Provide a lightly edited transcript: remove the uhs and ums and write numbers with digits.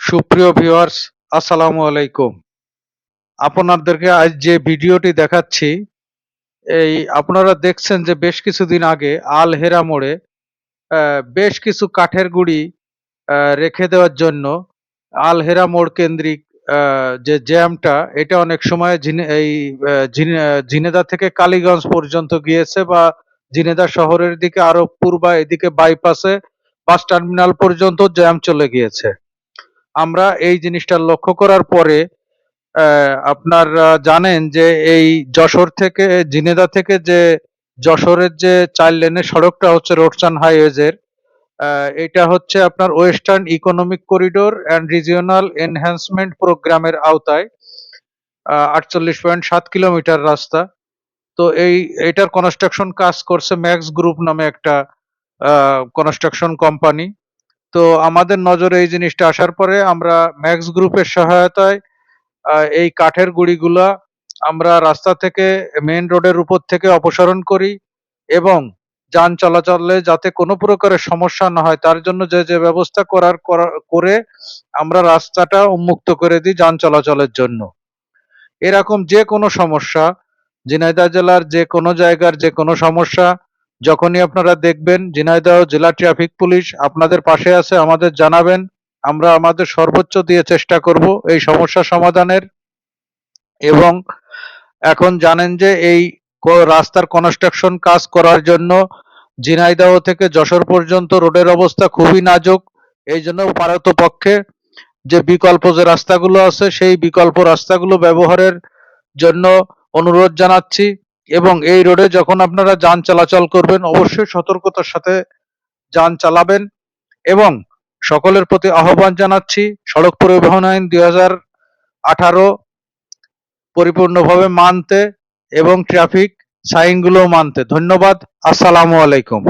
সুপ্রিয় ভিউয়ার্স, আসসালামু আলাইকুম। আপনাদেরকে আজ যে ভিডিওটি দেখাচ্ছি, এই আপনারা দেখছেন যে বেশ কিছুদিন আগে আল হেরা মোড়ে বেশ কিছু কাঠের গুঁড়ি রেখে দেওয়ার জন্য আল হেরা মোড় কেন্দ্রিক যে জ্যামটা এটা অনেক সময় ঝিনেদা থেকে কালীগঞ্জ পর্যন্ত গিয়েছে বা ঝিনেদা শহরের দিকে আরো পূর্বা এদিকে বাইপাসে বাস টার্মিনাল পর্যন্ত জ্যাম চলে গিয়েছে। আমরা এই জিনিসটা লক্ষ্য করার পরে আপনারা জানেন যে এই যশোর থেকে ঝিনেদা থেকে যে যশোরের যে ৪ লেনের সড়কটা হচ্ছে রোডসান হাইওয়েজের এটা হচ্ছে আপনার western economic corridor and regional enhancement প্রোগ্রামের আওতায় ৪৮.৭ কিলোমিটার রাস্তা। তো এটার কনস্ট্রাকশন কাজ করছে ম্যাক্স গ্রুপ নামে একটা কনস্ট্রাকশন কোম্পানি। তো আমাদের নজরে এই জিনিসটা আসার পরে আমরা ম্যাক্স গ্রুপের সহায়তায় এই কাঠের গুঁড়িগুলা আমরা রাস্তা থেকে মেইন রোডের উপর থেকে অপসারণ করি এবং যান চলাচলে যাতে কোনো প্রকারের সমস্যা না হয় তার জন্য যে ব্যবস্থা করে আমরা রাস্তাটা উন্মুক্ত করে দিই যান চলাচলের জন্য। এরকম যে কোনো সমস্যা, ঝিনাইদহ জেলার যে কোনো জায়গার যে কোনো সমস্যা যখনই আপনারা দেখবেন, ঝিনাইদহ জেলা ট্রাফিক পুলিশ আপনাদের পাশে আছে, আমাদের জানাবেন। আমরা আমাদের সর্বোচ্চ দিয়ে চেষ্টা করব এই সমস্যা সমাধানের। এবং এখন জানেন যে এই রাস্তার কনস্ট্রাকশন কাজ করার জন্য ঝিনাইদহ থেকে যশোর পর্যন্ত রোডের অবস্থা খুবই নাজুক। এই জন্য পারতপক্ষে যে বিকল্প যে রাস্তাগুলো আছে সেই বিকল্প রাস্তাগুলো ব্যবহারের জন্য অনুরোধ জানাচ্ছি। এবং এই রোডে যখন আপনারা যান চলাচল করবেন অবশ্যই সতর্কতার সাথে যান চালাবেন এবং সকলের প্রতি আহ্বান জানাচ্ছি সড়ক পরিবহন আইন ২০১৮ পরিপূর্ণভাবে মানতে এবং ট্রাফিক সাইনগুলো মানতে। ধন্যবাদ। আসসালামু আলাইকুম।